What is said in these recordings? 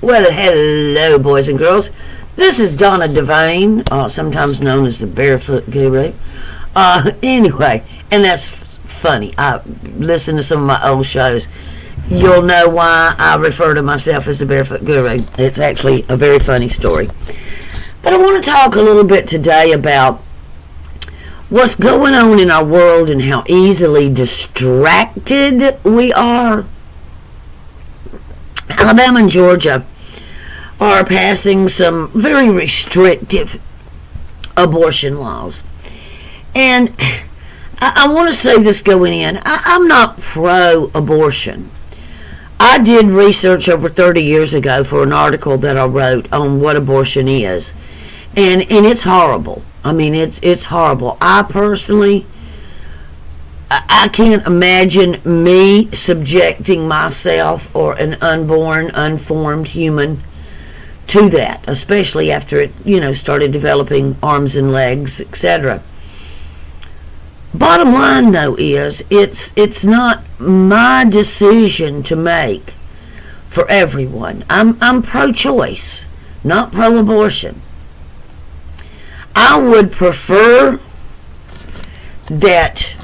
Well, hello, boys and girls. This is Donna DeVane, sometimes known as the Barefoot Guru. Anyway, and that's funny. I listen to some of my old shows. You'll know why I refer to myself as the Barefoot Guru. It's actually a very funny story. But I want to talk a little bit today about what's going on in our world and how easily distracted we are. Alabama and Georgia are passing some very restrictive abortion laws. And I want to say this going in. I'm not pro-abortion. I did research over 30 years ago for an article that I wrote on what abortion is. And it's horrible. I mean, it's horrible. I personally, I can't imagine me subjecting myself or an unborn, unformed human to that, especially after it, started developing arms and legs, etc. Bottom line, though, is it's not my decision to make for everyone. I'm pro-choice, not pro-abortion. I would prefer that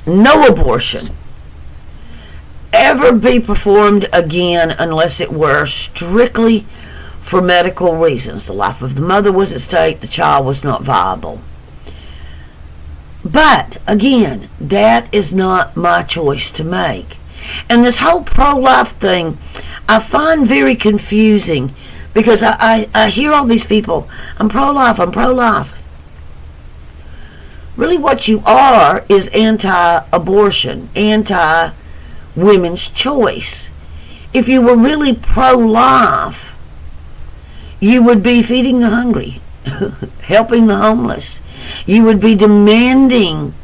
no abortion ever be performed again unless it were strictly for medical reasons. The life of the mother was at stake, the child was not viable. But, again, that is not my choice to make. And this whole pro-life thing, I find very confusing because I hear all these people, I'm pro-life, I'm pro-life. Really what you are is anti-abortion, anti-women's choice. If you were really pro-life, you would be feeding the hungry, helping the homeless. You would be demanding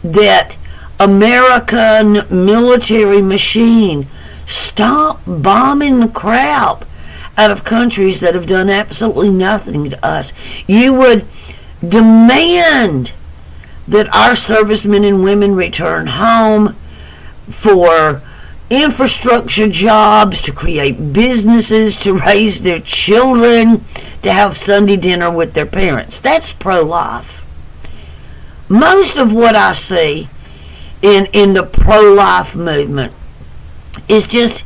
that American military machine stop bombing the crap out of countries that have done absolutely nothing to us. You would demand that our servicemen and women return home for infrastructure jobs, to create businesses, to raise their children, to have Sunday dinner with their parents. That's pro-life. Most of what I see in the pro-life movement is just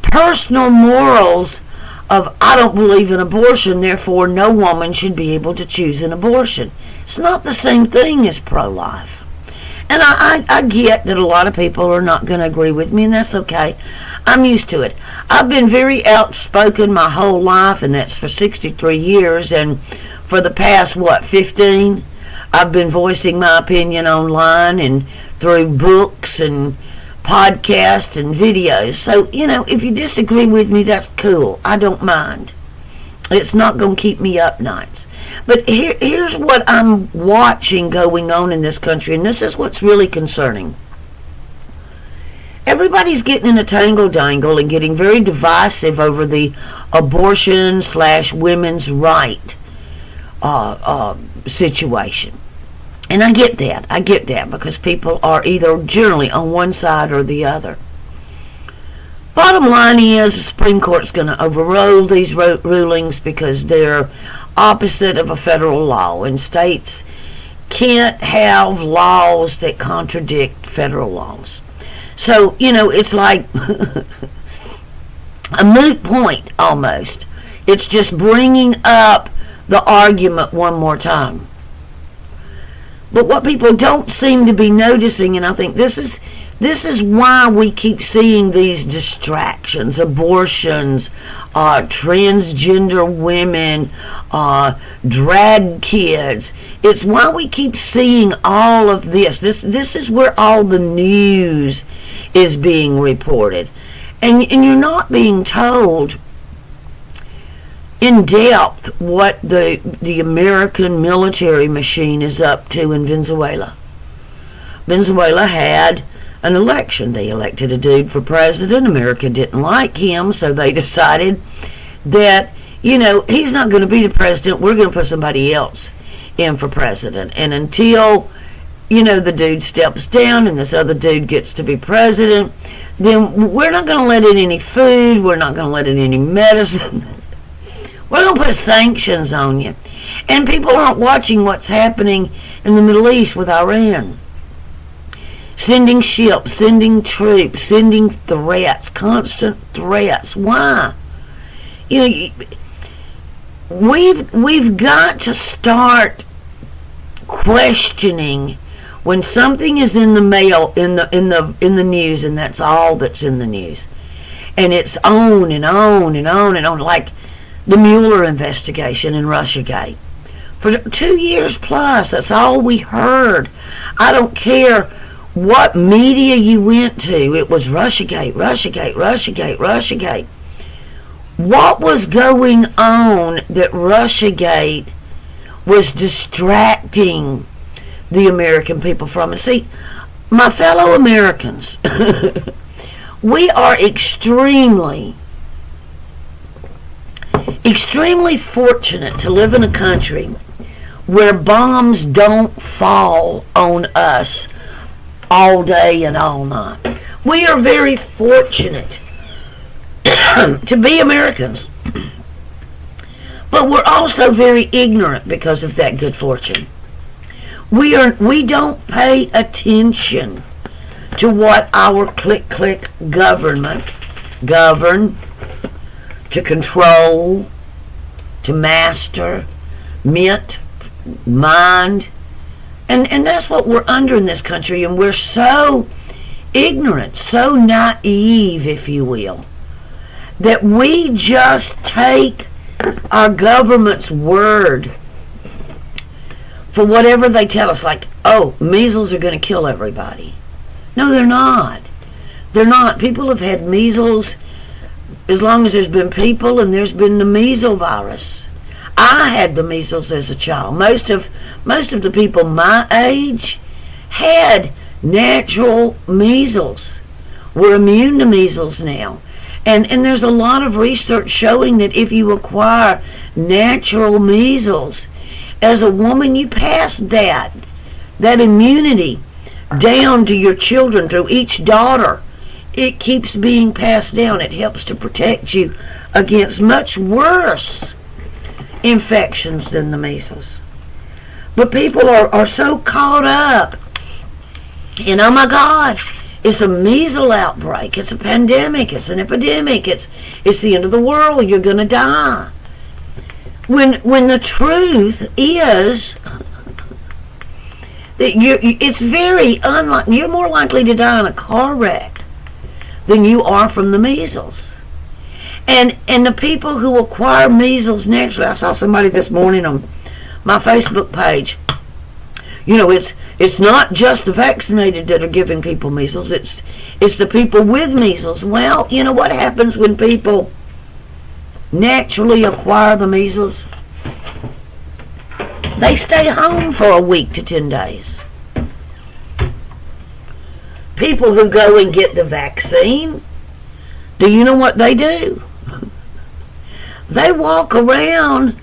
personal morals of, I don't believe in abortion, therefore no woman should be able to choose an abortion. It's not the same thing as pro-life. And I get that a lot of people are not going to agree with me, and that's okay. I'm used to it. I've been very outspoken my whole life, and that's for 63 years, and for the past, 15? I've been voicing my opinion online and through books and podcasts and videos. So, if you disagree with me, that's cool. I don't mind. It's not going to keep me up nights. But here's what I'm watching going on in this country, and this is what's really concerning. Everybody's getting in a tangle-dangle and getting very divisive over the abortion/women's right situation. And I get that because people are either generally on one side or the other. Bottom line is the Supreme Court's going to overrule these rulings because they're opposite of a federal law, and states can't have laws that contradict federal laws. So, it's like a moot point almost. It's just bringing up the argument one more time. But what people don't seem to be noticing, and I think this is why we keep seeing these distractions, abortions, transgender women, drag kids. It's why we keep seeing all of this. This is where all the news is being reported. And you're not being told in depth what the American military machine is up to in Venezuela. Venezuela had an election. They elected a dude for president. America didn't like him, so they decided that, he's not going to be the president. We're going to put somebody else in for president. And until, the dude steps down and this other dude gets to be president, then we're not going to let in any food. We're not going to let in any medicine. We're going to put sanctions on you. And people aren't watching what's happening in the Middle East with Iran. Sending ships, sending troops, sending threats, constant threats. Why? We've got to start questioning when something is in the mail, in the news, and that's all that's in the news, and it's on and on and on and on, like the Mueller investigation in Russiagate. For 2 years plus, that's all we heard. I don't care what media you went to, it was Russiagate, Russiagate, Russiagate, Russiagate. What was going on that Russiagate was distracting the American people from? And see, my fellow Americans, we are extremely fortunate to live in a country where bombs don't fall on us all day and all night. We are very fortunate to be Americans, but we're also very ignorant because of that good fortune. We don't pay attention to what our click government govern, to control, to master, mint, mind. And that's what we're under in this country, and we're so ignorant, so naive, if you will, that we just take our government's word for whatever they tell us, like, oh, measles are going to kill everybody. No, they're not. They're not. People have had measles as long as there's been people, and there's been the measles virus. I had the measles as a child. Most of the people my age had natural measles. We're immune to measles now. And there's a lot of research showing that if you acquire natural measles, as a woman, you pass that immunity down to your children through each daughter. It keeps being passed down. It helps to protect you against much worse infections than the measles. But people are so caught up in, oh my God, it's a measles outbreak, it's a pandemic, it's an epidemic, it's the end of the world, you're gonna die. When the truth is that it's very unlikely, you're more likely to die in a car wreck than you are from the measles. And the people who acquire measles naturally, I saw somebody this morning on my Facebook page, it's not just the vaccinated that are giving people measles, it's the people with measles. Well, you know what happens when people naturally acquire the measles? They stay home for a week to 10 days. People who go and get the vaccine, do you know what they do? They walk around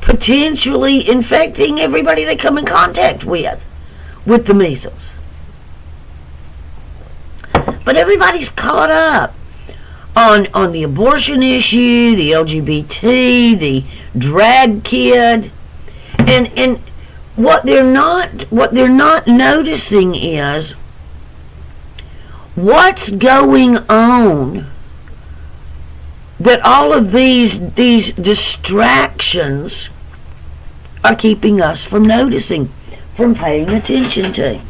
potentially infecting everybody they come in contact with the measles. But everybody's caught up on the abortion issue, the LGBT, the drag kid, and what they're not noticing is what's going on, that all of these distractions are keeping us from noticing, from paying attention to.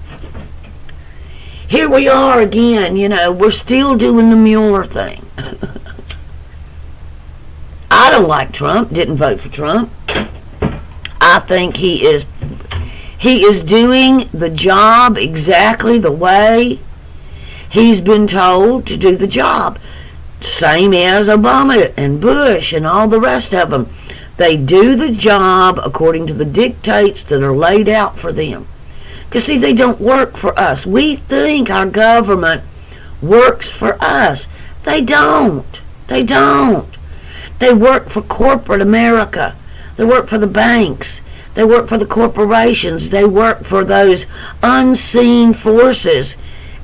Here we are again, we're still doing the Mueller thing. I don't like Trump, didn't vote for Trump. I think he is doing the job exactly the way he's been told to do the job. Same as Obama and Bush and all the rest of them. They do the job according to the dictates that are laid out for them. Because, see, they don't work for us. We think our government works for us. They don't. They don't. They work for corporate America. They work for the banks. They work for the corporations. They work for those unseen forces.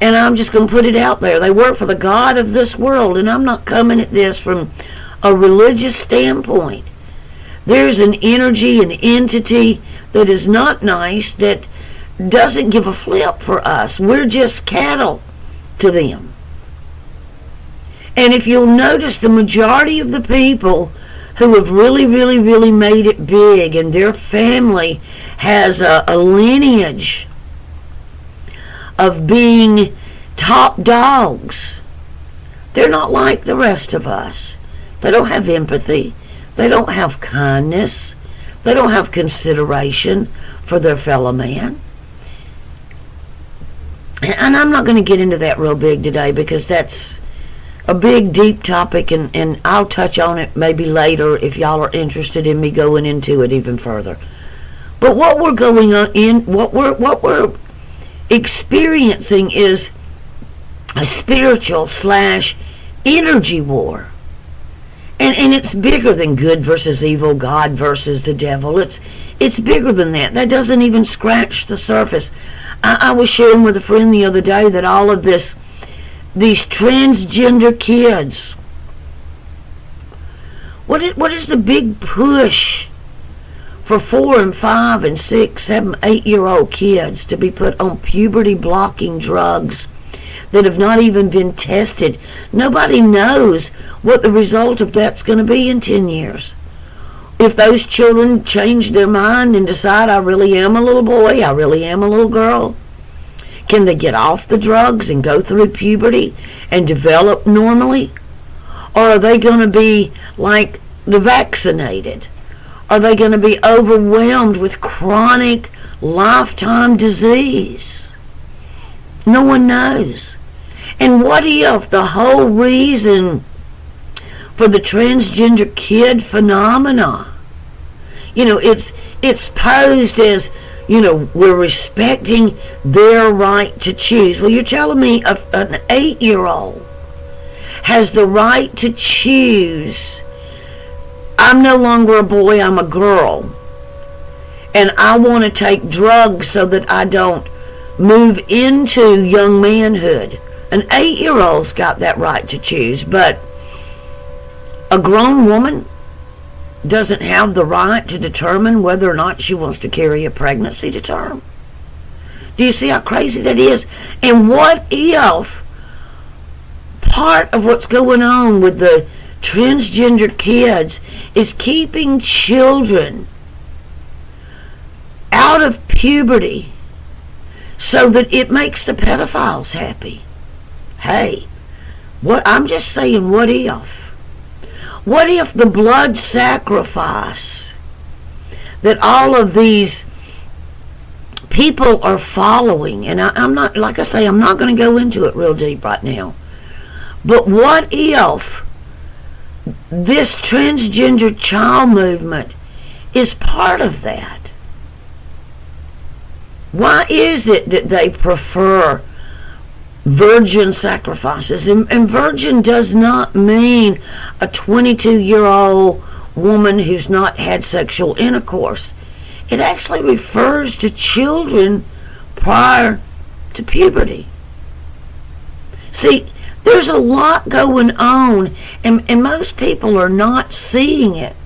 And I'm just going to put it out there. They work for the God of this world, and I'm not coming at this from a religious standpoint. There's an energy, an entity that is not nice, that doesn't give a flip for us. We're just cattle to them. And if you'll notice, the majority of the people who have really, really, really made it big, and their family has a lineage of being top dogs, they're not like the rest of us. They don't have empathy. They don't have kindness. They don't have consideration for their fellow man. And I'm not going to get into that real big today, because that's a big, deep topic, and I'll touch on it maybe later if y'all are interested in me going into it even further. But what we're going on in, what we're experiencing is a spiritual / energy war. And it's bigger than good versus evil, God versus the devil. It's bigger than that. That doesn't even scratch the surface. I was sharing with a friend the other day that all of these transgender kids, what is the big push for 4 and 5 and 6, 7, 8-year-old kids to be put on puberty blocking drugs that have not even been tested? Nobody knows what the result of that's going to be in 10 years. If those children change their mind and decide, I really am a little boy, I really am a little girl, can they get off the drugs and go through puberty and develop normally? Or are they going to be like the vaccinated? Are they going to be overwhelmed with chronic lifetime disease? No one knows. And what if the whole reason for the transgender kid phenomena, it's posed as, we're respecting their right to choose. Well, you're telling me an 8-year-old has the right to choose, I'm no longer a boy, I'm a girl, and I want to take drugs so that I don't move into young manhood. An 8-year-old's got that right to choose, but a grown woman doesn't have the right to determine whether or not she wants to carry a pregnancy to term. Do you see how crazy that is? And what if part of what's going on with the transgender kids is keeping children out of puberty so that it makes the pedophiles happy? Hey, I'm just saying, what if? What if the blood sacrifice that all of these people are following, and I'm not, like I say, I'm not going to go into it real deep right now, but what if this transgender child movement is part of that? Why is it that they prefer virgin sacrifices? And virgin does not mean a 22-year-old woman who's not had sexual intercourse. It actually refers to children prior to puberty. See, there's a lot going on, and most people are not seeing it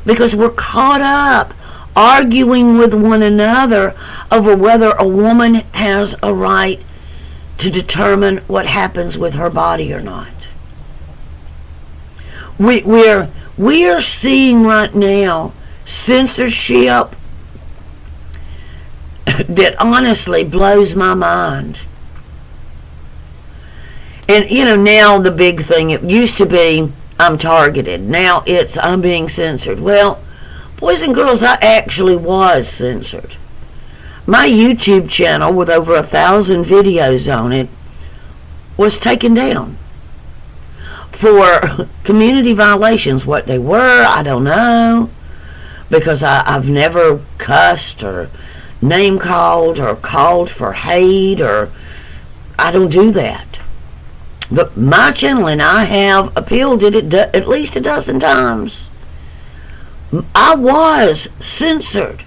because we're caught up arguing with one another over whether a woman has a right to determine what happens with her body or not. We are seeing right now censorship that honestly blows my mind. And now the big thing, it used to be I'm targeted. Now it's I'm being censored. Well, boys and girls, I actually was censored. My YouTube channel with over 1,000 videos on it was taken down for community violations. What they were, I don't know, because I've never cussed or name called or called for hate, or I don't do that. But my channel, and I have appealed it at least a dozen times, I was censored.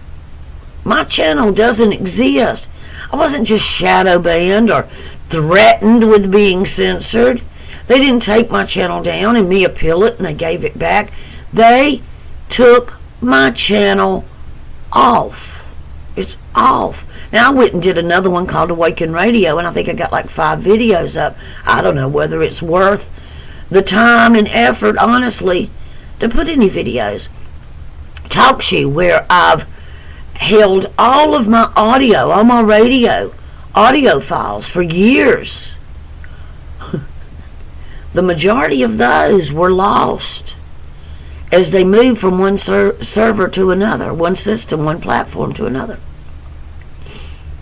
My channel doesn't exist. I wasn't just shadow banned or threatened with being censored. They didn't take my channel down and me appeal it and they gave it back. They took my channel off. It's off. Now, I went and did another one called Awaken Radio, and I think I got like 5 videos up. I don't know whether it's worth the time and effort, honestly, to put any videos. TalkShoe, where I've held all of my audio, all my radio audio files for years. The majority of those were lost as they moved from one server to another, one system, one platform to another.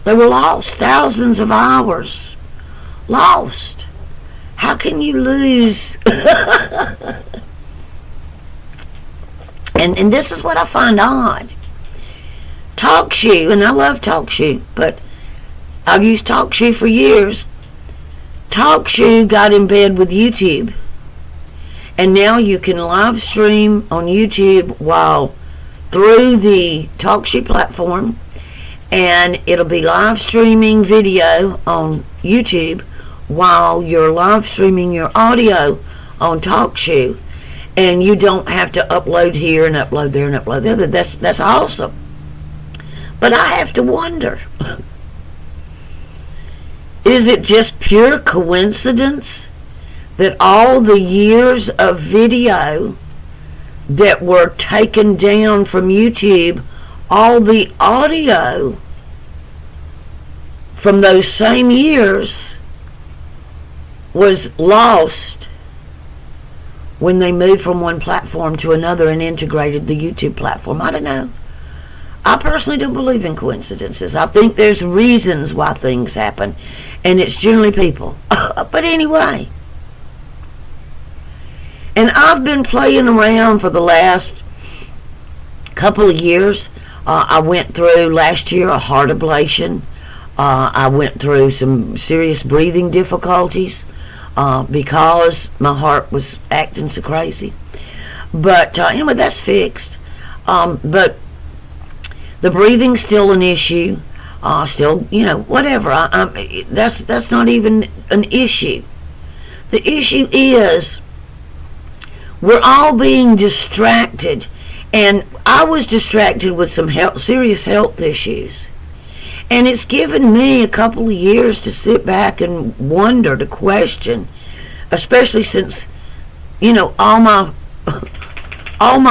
They were lost. Thousands of hours lost. How can you lose? And this is what I find odd. TalkShoe, and I love TalkShoe, but I've used TalkShoe for years. TalkShoe got in bed with YouTube. And now you can live stream on YouTube while through the TalkShoe platform. And it'll be live streaming video on YouTube while you're live streaming your audio on TalkShoe. And you don't have to upload here and upload there and upload there. That's awesome. But I have to wonder, is it just pure coincidence that all the years of video that were taken down from YouTube, all the audio from those same years was lost when they moved from one platform to another and integrated the YouTube platform? I don't know. I personally don't believe in coincidences. I think there's reasons why things happen, and it's generally people. But anyway, and I've been playing around for the last couple of years. I went through last year a heart ablation. I went through some serious breathing difficulties because my heart was acting so crazy. But anyway, that's fixed. But the breathing's still an issue. Still, whatever. That's not even an issue. The issue is we're all being distracted, and I was distracted with some serious health issues. And it's given me a couple of years to sit back and wonder, to question, especially since, all my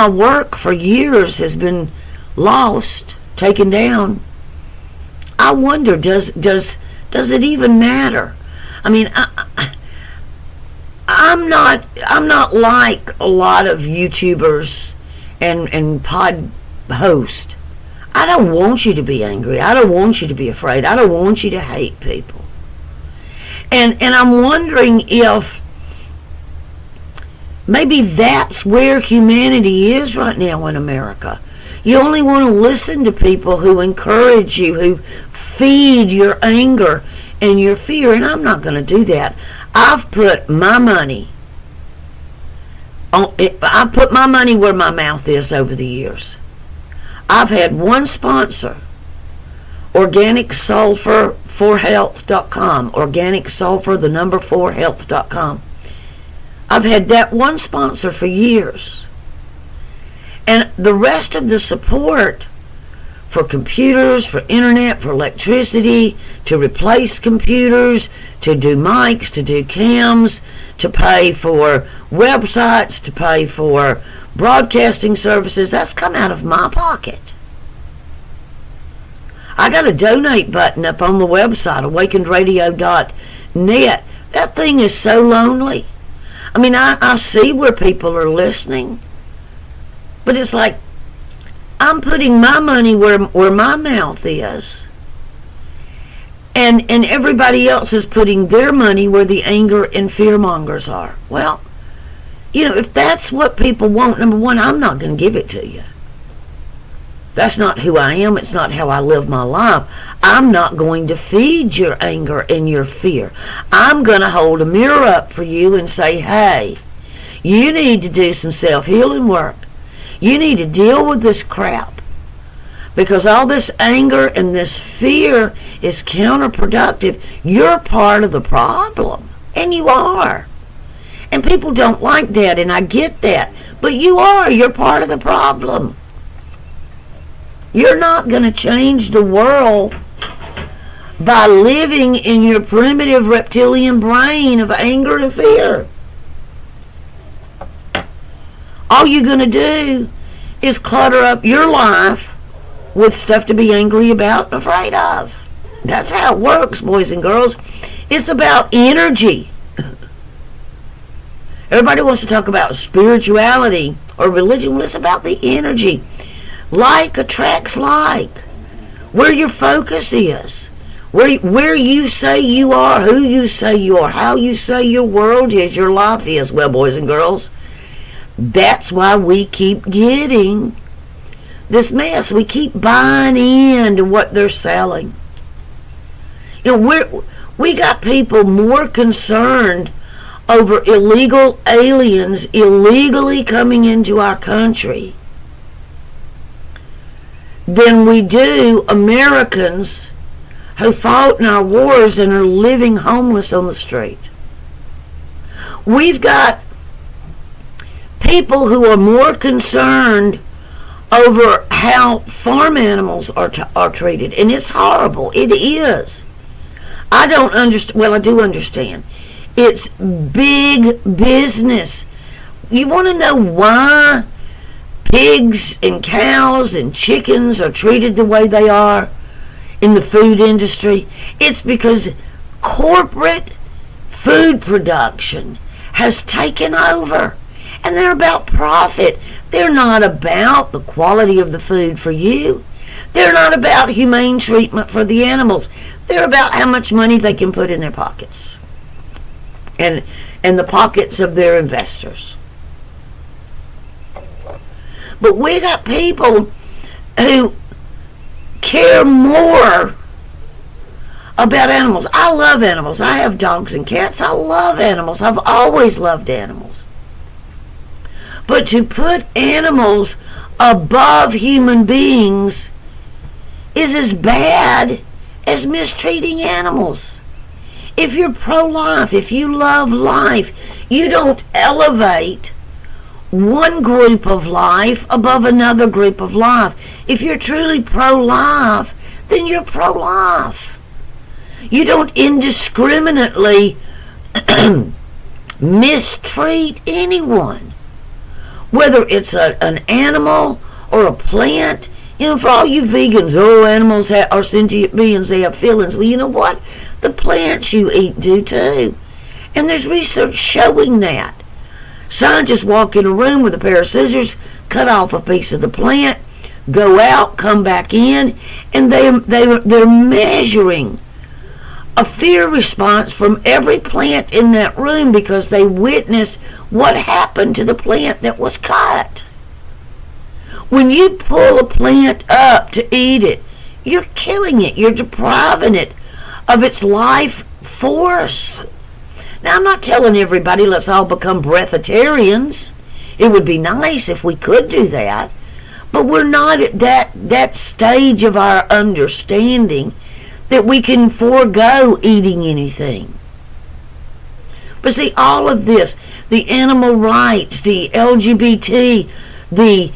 work for years has been lost, taken down. I wonder, does it even matter? I mean, I'm not like a lot of YouTubers and pod hosts. I don't want you to be angry. I don't want you to be afraid. I don't want you to hate people. And I'm wondering if maybe that's where humanity is right now in America. You only want to listen to people who encourage you, who feed your anger and your fear, and I'm not going to do that. I've put my money where my mouth is over the years. I've had one sponsor, Organic Sulfur for Health.com, Organic Sulfur, the number 4 Health.com. I've had that one sponsor for years. And the rest of the support for computers, for internet, for electricity, to replace computers, to do mics, to do cams, to pay for websites, to pay for broadcasting services, that's come out of my pocket. I got a donate button up on the website, awakenedradio.net. That thing is so lonely. I mean, I see where people are listening, but it's like I'm putting my money where my mouth is, and everybody else is putting their money where the anger and fear mongers are. Well, if that's what people want, number one, I'm not going to give it to you. That's not who I am. It's not how I live my life. I'm not going to feed your anger and your fear. I'm going to hold a mirror up for you and say, hey, you need to do some self-healing work. You need to deal with this crap. Because all this anger and this fear is counterproductive. You're part of the problem. And you are. And people don't like that, and I get that. But you are. You're part of the problem. You're not going to change the world by living in your primitive reptilian brain of anger and fear. All you're going to do is clutter up your life with stuff to be angry about and afraid of. That's how it works, boys and girls. It's about energy. Everybody wants to talk about spirituality or religion. Well, it's about the energy. Like attracts like. Where your focus is. Where you say you are, who you say you are, how you say your world is, your life is. Well, boys and girls, that's why we keep getting this mess. We keep buying into what they're selling. You know, we got people more concerned over illegal aliens illegally coming into our country than we do Americans who fought in our wars and are living homeless on the street. We've got people who are more concerned over how farm animals are treated, and it's horrible. It is. I don't understand. Well, I do understand. It's big business. You want to know why pigs and cows and chickens are treated the way they are in the food industry? It's because corporate food production has taken over, and they're about profit. They're not about the quality of the food for you. They're not about humane treatment for the animals. They're about how much money they can put in their pockets and the pockets of their investors. But we got people who care more about animals. I love animals. I have dogs and cats. I love animals. I've always loved animals. But to put animals above human beings is as bad as mistreating animals. If you're pro-life, if you love life, you don't elevate one group of life above another group of life. If you're truly pro-life, then you're pro-life. You don't indiscriminately mistreat anyone, whether it's an animal or a plant. You know, for all you vegans, animals are sentient beings, they have feelings. Well, you know what? The plants you eat do too. And there's research showing that. Scientists walk in a room with a pair of scissors, cut off a piece of the plant, go out, come back in, and they're measuring a fear response from every plant in that room because they witnessed what happened to the plant that was cut. When you pull a plant up to eat it, you're killing it. You're depriving it of its life force. Now, I'm not telling everybody let's all become breatharians. It would be nice if we could do that. But we're not at that stage of our understanding that we can forego eating anything. But see, all of this, the animal rights, the LGBT, the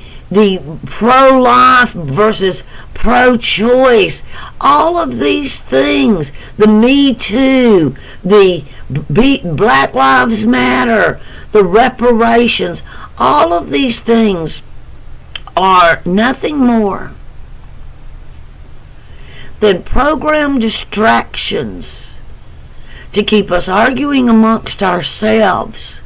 pro-life versus pro-choice, all of these things, the Me Too, the Black Lives Matter, the reparations, all of these things are nothing more than program distractions to keep us arguing amongst ourselves,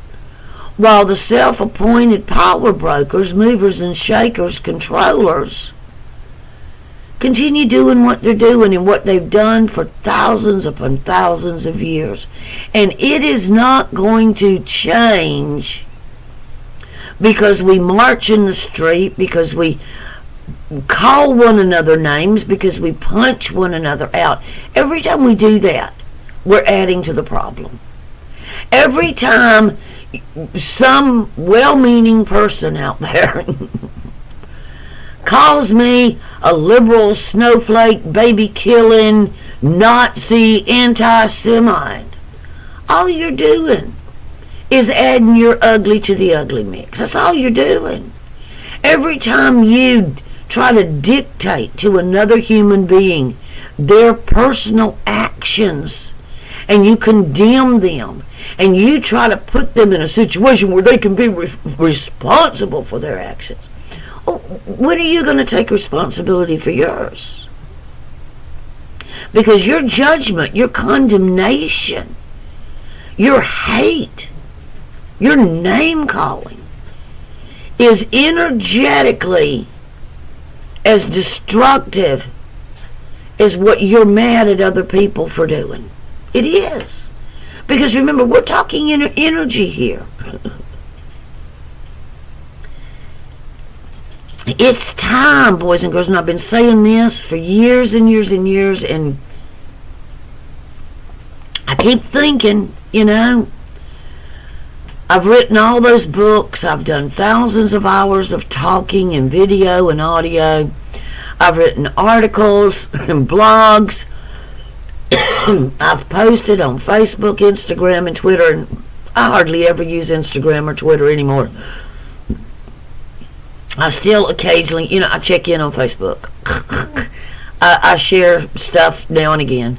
while the self-appointed power brokers, movers and shakers, controllers, continue doing what they're doing and what they've done for thousands upon thousands of years. And it is not going to change because we march in the street, because we call one another names, because we punch one another out. Every time we do that, we're adding to the problem. Every time some well-meaning person out there calls me a liberal, snowflake, baby-killing, Nazi, anti-Semite, all you're doing is adding your ugly to the ugly mix. That's all you're doing. Every time you try to dictate to another human being their personal actions, and you condemn them, and you try to put them in a situation where they can be responsible for their actions, when are you going to take responsibility for yours? Because your judgment, your condemnation, your hate, your name calling is energetically as destructive as what you're mad at other people for doing. It is. Because remember, we're talking energy here. It's time, boys and girls, and I've been saying this for years and years and years, and I keep thinking, I've written all those books. I've done thousands of hours of talking and video and audio. I've written articles and blogs. I've posted on Facebook, Instagram, and Twitter, and I hardly ever use Instagram or Twitter anymore. I still occasionally, I check in on Facebook. I share stuff now and again.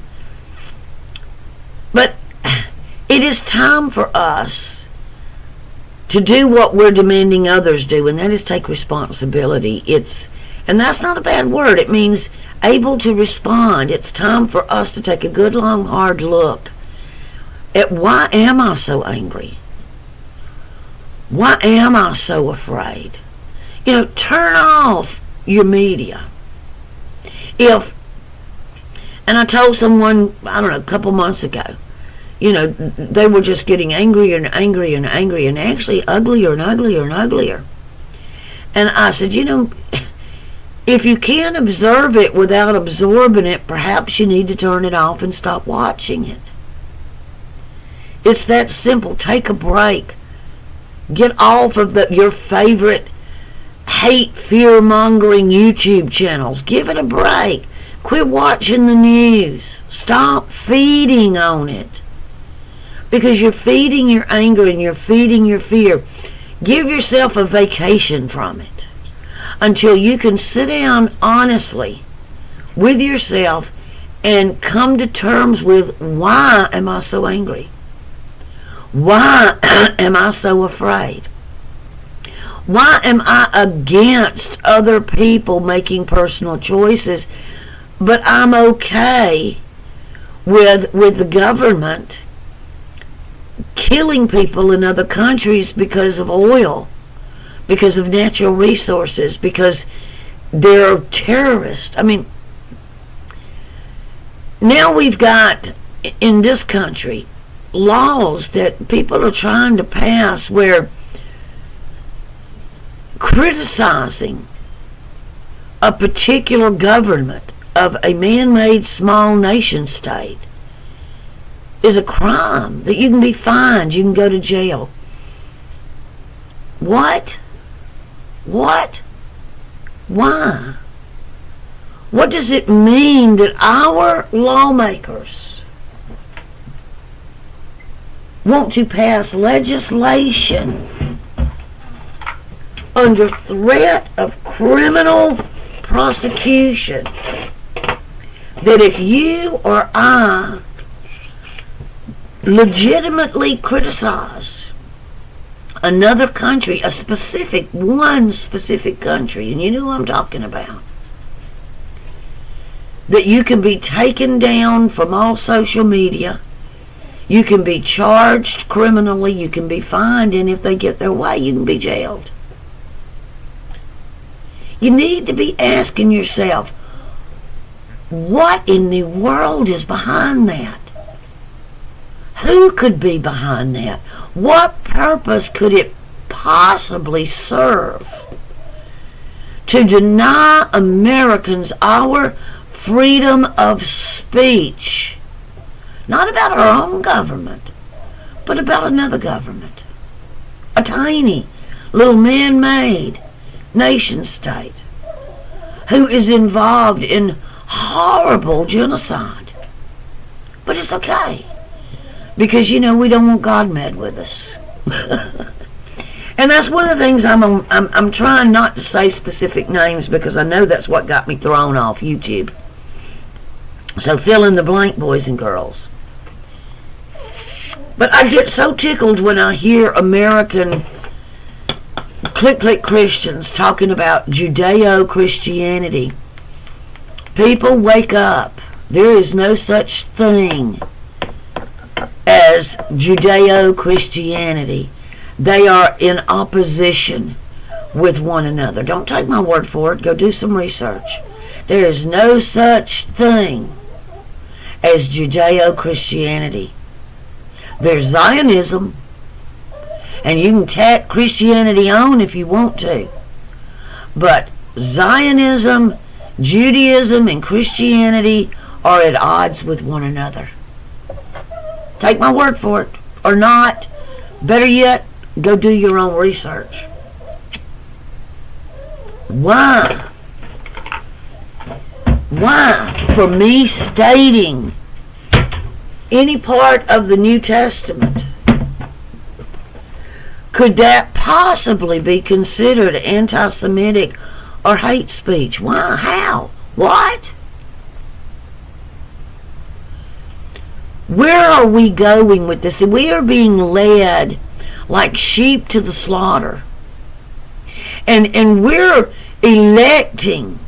But it is time for us to do what we're demanding others do, and that is take responsibility. And that's not a bad word. It means able to respond. It's time for us to take a good, long, hard look at why am I so angry? Why am I so afraid? Turn off your media. And I told someone, I don't know, a couple months ago, they were just getting angrier and angrier and angrier, and actually uglier and uglier and uglier. And I said, if you can't observe it without absorbing it, perhaps you need to turn it off and stop watching it. It's that simple. Take a break. Get off of your favorite hate, fear-mongering YouTube channels. Give it a break. Quit watching the news. Stop feeding on it. Because you're feeding your anger and you're feeding your fear. Give yourself a vacation from it until you can sit down honestly with yourself and come to terms with, why am I so angry? Why am I so afraid? Why am I against other people making personal choices, but I'm okay with the government killing people in other countries because of oil, because of natural resources, because they're terrorists? I mean, now we've got in this country laws that people are trying to pass where criticizing a particular government of a man-made small nation state is a crime, that you can be fined, you can go to jail. What? Why? What does it mean that our lawmakers want to pass legislation under threat of criminal prosecution, that if you or I legitimately criticize another country, one specific country, and you know who I'm talking about, that you can be taken down from all social media, you can be charged criminally, you can be fined, and if they get their way, you can be jailed. You need to be asking yourself, what in the world is behind that? Who could be behind that? What purpose could it possibly serve to deny Americans our freedom of speech? Not about our own government, but about another government. A tiny, little man-made nation state who is involved in horrible genocide. But it's okay, because we don't want God mad with us. And that's one of the things I'm trying not to say specific names, because I know that's what got me thrown off YouTube. So fill in the blank, boys and girls. But I get so tickled when I hear American click Christians talking about Judeo-Christianity. People, wake up. There is no such thing as Judeo-Christianity. They are in opposition with one another. Don't take my word for it. Go do some research. There is no such thing as Judeo-Christianity. There's Zionism, and you can tack Christianity on if you want to. But Zionism, Judaism, and Christianity are at odds with one another. Take my word for it. Or not. Better yet, go do your own research. Why? For me stating any part of the New Testament, could that possibly be considered anti-Semitic or hate speech? Why? How? What? Where are we going with this? We are being led like sheep to the slaughter. And we're electing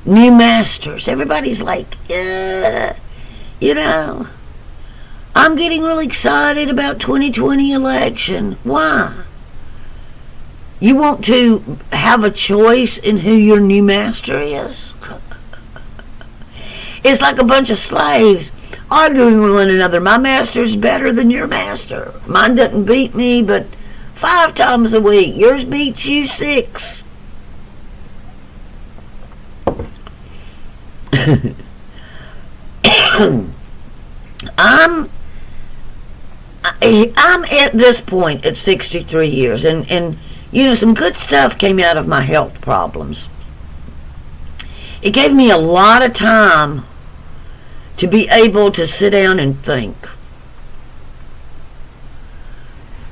new masters. Everybody's like, I'm getting really excited about 2020 election. Why? You want to have a choice in who your new master is? It's like a bunch of slaves arguing with one another. My master's better than your master. Mine doesn't beat me but 5 times a week. Yours beats you 6. I'm at this point at 63 years, and some good stuff came out of my health problems. It gave me a lot of time to be able to sit down and think.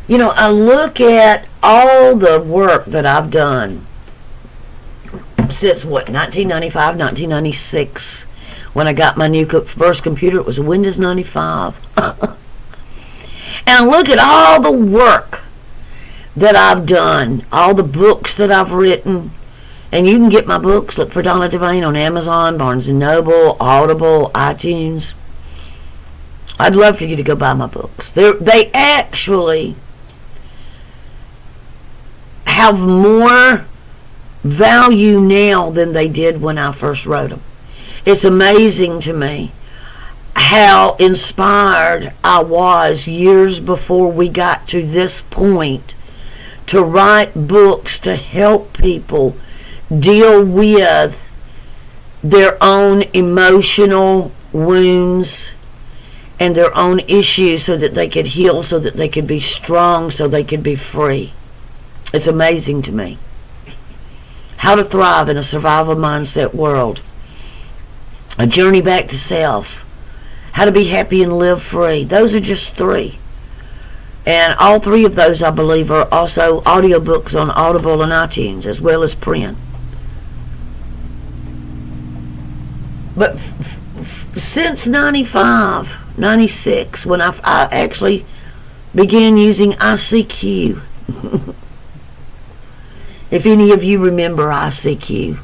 I look at all the work that I've done since 1995, 1996. When I got my first computer, it was a Windows 95. And I look at all the work that I've done, all the books that I've written. And you can get my books. Look for Donna DeVane on Amazon, Barnes & Noble, Audible, iTunes. I'd love for you to go buy my books. They actually have more value now than they did when I first wrote them. It's amazing to me how inspired I was years before we got to this point to write books to help people deal with their own emotional wounds and their own issues so that they could heal, so that they could be strong, so they could be free. It's amazing to me. How to thrive in a survival mindset world. A journey back to self. How to be happy and live free. Those are just 3. And all 3 of those, I believe, are also audiobooks on Audible and iTunes, as well as print. But since 95, 96, when I actually began using ICQ. If any of you remember ICQ.